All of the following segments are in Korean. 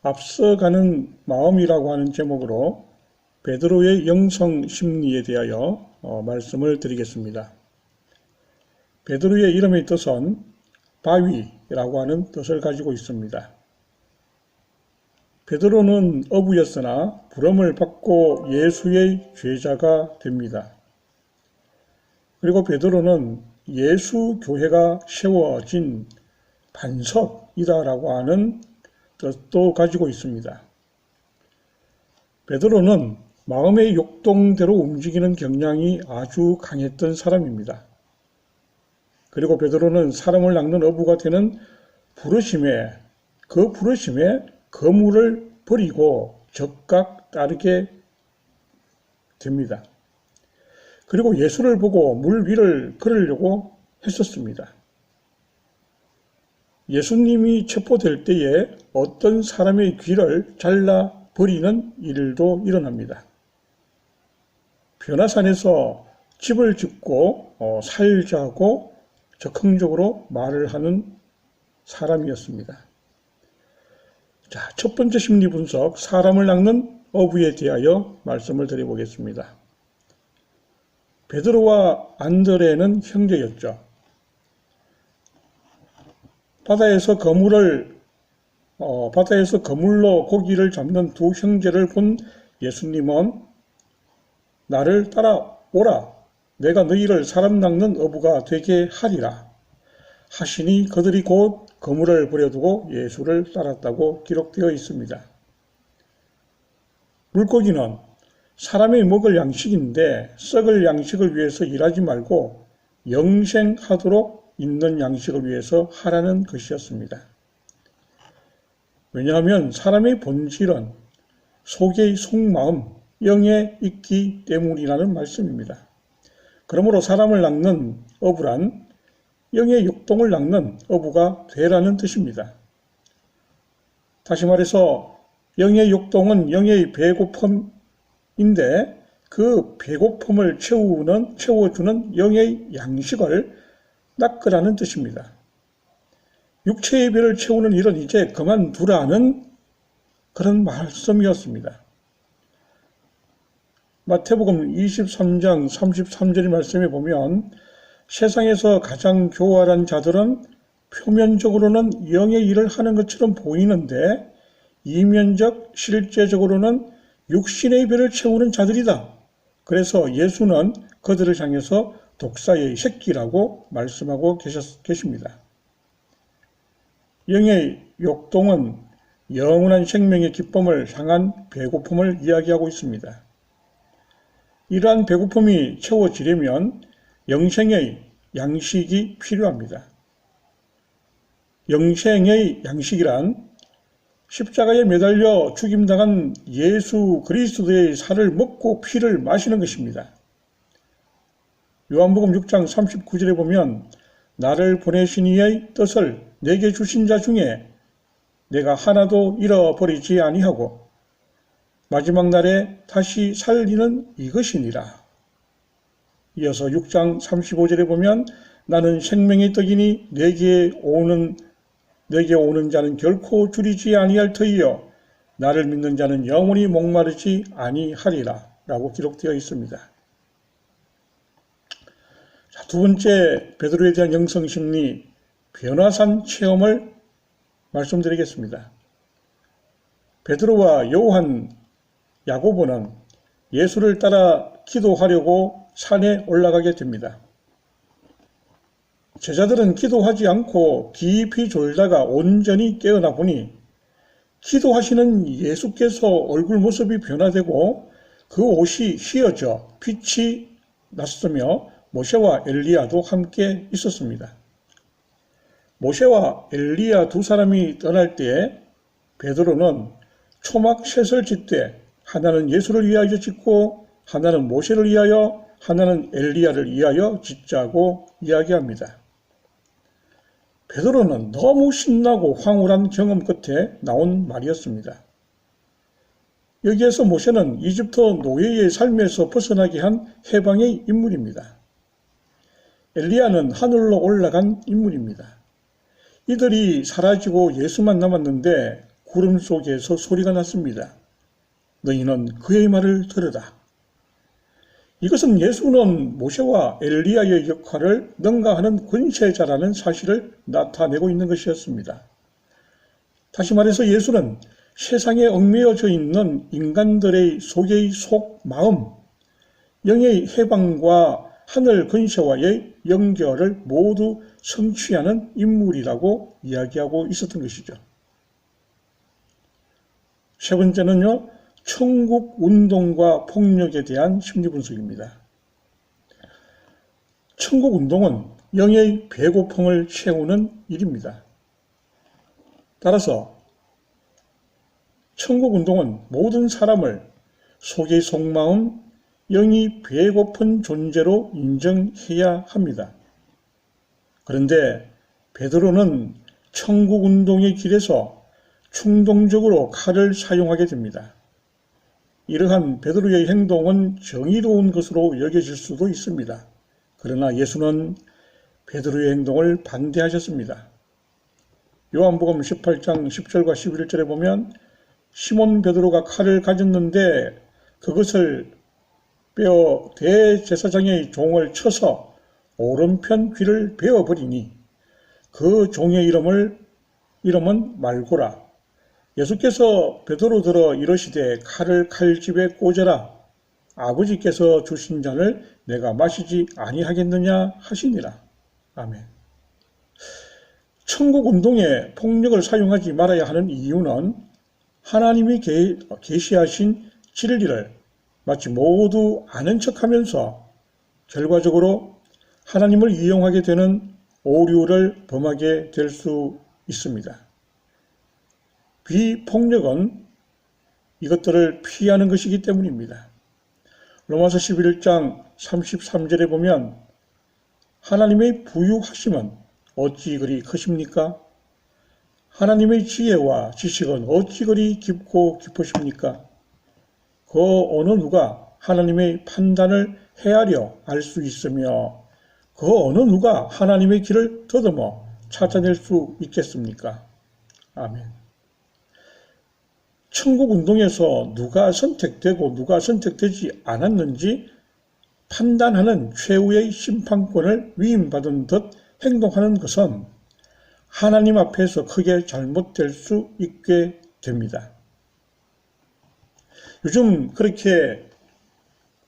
앞서가는 마음이라고 하는 제목으로 베드로의 영성 심리에 대하여 말씀을 드리겠습니다. 베드로의 이름의 뜻은 바위라고 하는 뜻을 가지고 있습니다. 베드로는 어부였으나 부름을 받고 예수의 제자가 됩니다. 그리고 베드로는 예수 교회가 세워진 반석이다라고 하는 뜻도 가지고 있습니다. 베드로는 마음의 욕동대로 움직이는 경향이 아주 강했던 사람입니다. 그리고 베드로는 사람을 낚는 어부가 되는 부르심에 그물을 버리고 적극 따르게 됩니다. 그리고 예수를 보고 물 위를 걸으려고 했었습니다. 예수님이 체포될 때에 어떤 사람의 귀를 잘라버리는 일도 일어납니다. 변화산에서 집을 짓고 살자고 적극적으로 말을 하는 사람이었습니다. 자, 첫 번째 심리 분석, 사람을 낚는 어부에 대하여 말씀을 드려보겠습니다. 베드로와 안드레는 형제였죠. 바다에서 그물로 고기를 잡는 두 형제를 본 예수님은 나를 따라오라, 내가 너희를 사람 낚는 어부가 되게 하리라 하시니 그들이 곧 그물을 버려두고 예수를 따랐다고 기록되어 있습니다. 물고기는 사람이 먹을 양식인데 썩을 양식을 위해서 일하지 말고 영생하도록 있는 양식을 위해서 하라는 것이었습니다. 왜냐하면 사람의 본질은 속의 속마음, 영에 있기 때문이라는 말씀입니다. 그러므로 사람을 낚는 어부란 영의 욕동을 낚는 어부가 되라는 뜻입니다. 다시 말해서 영의 욕동은 영의 배고픔인데 그 배고픔을 채워주는 영의 양식을 낚으라는 뜻입니다. 육체의 배를 채우는 일은 이제 그만두라는 그런 말씀이었습니다. 마태복음 23장 33절 말씀에 보면 세상에서 가장 교활한 자들은 표면적으로는 영의 일을 하는 것처럼 보이는데 실제적으로는 육신의 배를 채우는 자들이다. 그래서 예수는 그들을 향해서 독사의 새끼라고 말씀하고 계십니다. 영의 욕동은 영원한 생명의 기쁨을 향한 배고픔을 이야기하고 있습니다. 이러한 배고픔이 채워지려면 영생의 양식이 필요합니다. 영생의 양식이란 십자가에 매달려 죽임당한 예수 그리스도의 살을 먹고 피를 마시는 것입니다. 요한복음 6장 39절에 보면 나를 보내신 이의 뜻을 내게 주신 자 중에 내가 하나도 잃어버리지 아니하고 마지막 날에 다시 살리는 이것이니라. 이어서 6장 35절에 보면 나는 생명의 떡이니 내게 오는 자는 결코 줄이지 아니할 터이요 나를 믿는 자는 영원히 목마르지 아니하리라 라고 기록되어 있습니다. 자, 두 번째 베드로에 대한 영성심리 변화산 체험을 말씀드리겠습니다. 베드로와 요한, 야고보는 예수를 따라 기도하려고 산에 올라가게 됩니다. 제자들은 기도하지 않고 깊이 졸다가 온전히 깨어나 보니 기도하시는 예수께서 얼굴 모습이 변화되고 그 옷이 휘어져 빛이 났으며 모세와 엘리야도 함께 있었습니다. 모세와 엘리야 두 사람이 떠날 때 베드로는 초막 셋을 짓되 하나는 예수를 위하여 짓고 하나는 모세를 위하여 하나는 엘리야를 위하여 짓자고 이야기합니다. 베드로는 너무 신나고 황홀한 경험 끝에 나온 말이었습니다. 여기에서 모세는 이집트 노예의 삶에서 벗어나게 한 해방의 인물입니다. 엘리야는 하늘로 올라간 인물입니다. 이들이 사라지고 예수만 남았는데 구름 속에서 소리가 났습니다. 너희는 그의 말을 들으라. 이것은 예수는 모세와 엘리야의 역할을 능가하는 권세자라는 사실을 나타내고 있는 것이었습니다. 다시 말해서 예수는 세상에 얽매여져 있는 인간들의 속의 속 마음, 영의 해방과 하늘 권세와의 연결을 모두 성취하는 인물이라고 이야기하고 있었던 것이죠. 세 번째는요, 천국 운동과 폭력에 대한 심리 분석입니다. 천국 운동은 영의 배고픔을 채우는 일입니다. 따라서 천국 운동은 모든 사람을 속의 속마음, 영이 배고픈 존재로 인정해야 합니다. 그런데 베드로는 천국 운동의 길에서 충동적으로 칼을 사용하게 됩니다. 이러한 베드로의 행동은 정의로운 것으로 여겨질 수도 있습니다. 그러나 예수는 베드로의 행동을 반대하셨습니다. 요한복음 18장 10절과 11절에 보면 시몬 베드로가 칼을 가졌는데 그것을 빼어 대제사장의 종을 쳐서 오른편 귀를 베어버리니 그 종의 이름은 말고라. 예수께서 베드로들어 이르시되 칼을 칼집에 꽂아라. 아버지께서 주신 잔을 내가 마시지 아니하겠느냐 하시니라. 아멘. 천국 운동에 폭력을 사용하지 말아야 하는 이유는 하나님이 계시하신 진리를 마치 모두 아는 척하면서 결과적으로 하나님을 이용하게 되는 오류를 범하게 될 수 있습니다. 비폭력은 이것들을 피하는 것이기 때문입니다. 로마서 11장 33절에 보면 하나님의 부유하심은 어찌 그리 크십니까? 하나님의 지혜와 지식은 어찌 그리 깊고 깊으십니까? 그 어느 누가 하나님의 판단을 헤아려 알 수 있으며 그 어느 누가 하나님의 길을 더듬어 찾아낼 수 있겠습니까? 아멘. 천국 운동에서 누가 선택되고 누가 선택되지 않았는지 판단하는 최후의 심판권을 위임받은 듯 행동하는 것은 하나님 앞에서 크게 잘못될 수 있게 됩니다. 요즘 그렇게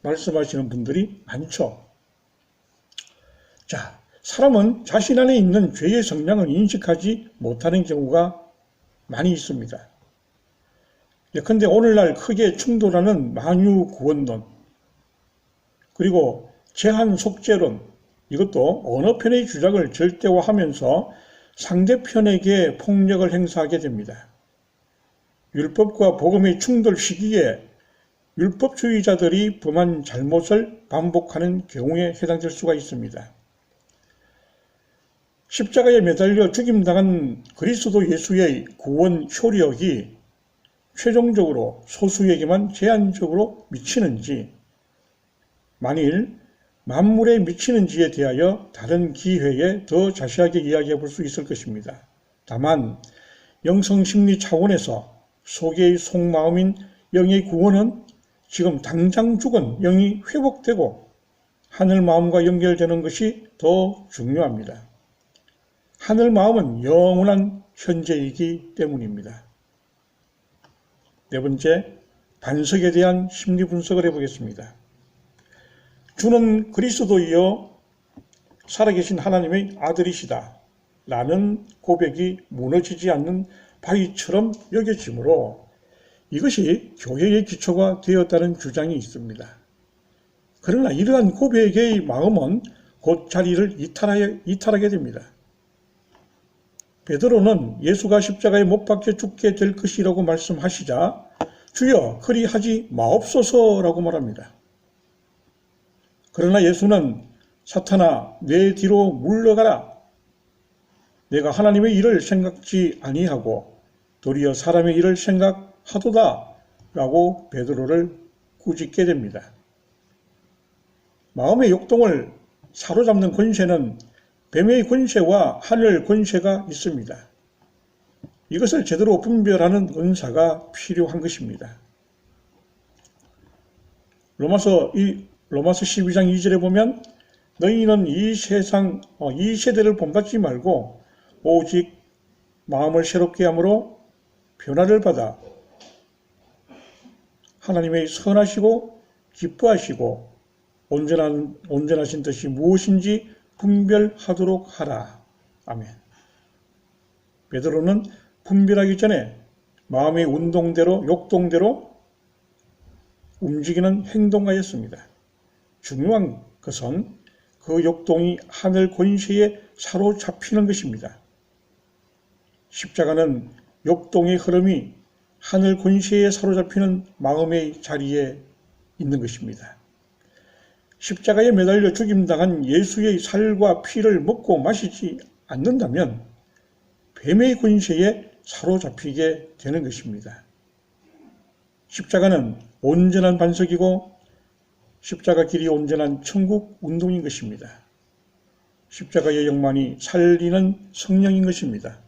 말씀하시는 분들이 많죠. 자, 사람은 자신 안에 있는 죄의 성량을 인식하지 못하는 경우가 많이 있습니다. 예컨대 오늘날 크게 충돌하는 만유구원론, 그리고 제한속죄론, 이것도 어느 편의 주장을 절대화하면서 상대편에게 폭력을 행사하게 됩니다. 율법과 복음의 충돌 시기에 율법주의자들이 범한 잘못을 반복하는 경우에 해당될 수가 있습니다. 십자가에 매달려 죽임당한 그리스도 예수의 구원 효력이 최종적으로 소수에게만 제한적으로 미치는지, 만일 만물에 미치는지에 대하여 다른 기회에 더 자세하게 이야기해 볼 수 있을 것입니다. 다만 영성심리 차원에서 속의 속마음인 영의 구원은 지금 당장 죽은 영이 회복되고 하늘마음과 연결되는 것이 더 중요합니다. 하늘마음은 영원한 현재이기 때문입니다. 네 번째, 반석에 대한 심리 분석을 해보겠습니다. 주는 그리스도이여 살아계신 하나님의 아들이시다 라는 고백이 무너지지 않는 바위처럼 여겨지므로 이것이 교회의 기초가 되었다는 주장이 있습니다. 그러나 이러한 고백의 마음은 곧 자리를 이탈하게 됩니다. 베드로는 예수가 십자가에 못 박혀 죽게 될 것이라고 말씀하시자 주여 그리하지 마옵소서라고 말합니다. 그러나 예수는 사탄아 내 뒤로 물러가라. 내가 하나님의 일을 생각지 아니하고 도리어 사람의 일을 생각하도다 라고 베드로를 꾸짖게 됩니다. 마음의 욕동을 사로잡는 권세는 뱀의 권세와 하늘 권세가 있습니다. 이것을 제대로 분별하는 은사가 필요한 것입니다. 로마서 12장 2절에 보면 너희는 이 세대를 본받지 말고 오직 마음을 새롭게 함으로 변화를 받아 하나님의 선하시고 기뻐하시고 온전하신 뜻이 무엇인지 분별하도록 하라. 아멘. 베드로는 분별하기 전에 마음의 운동대로 욕동대로 움직이는 행동가였습니다. 중요한 것은 그 욕동이 하늘 권세에 사로잡히는 것입니다. 십자가는 욕동의 흐름이 하늘 권세에 사로잡히는 마음의 자리에 있는 것입니다. 십자가에 매달려 죽임당한 예수의 살과 피를 먹고 마시지 않는다면 뱀의 권세에 사로잡히게 되는 것입니다. 십자가는 온전한 반석이고 십자가 길이 온전한 천국 운동인 것입니다. 십자가의 영만이 살리는 성령인 것입니다.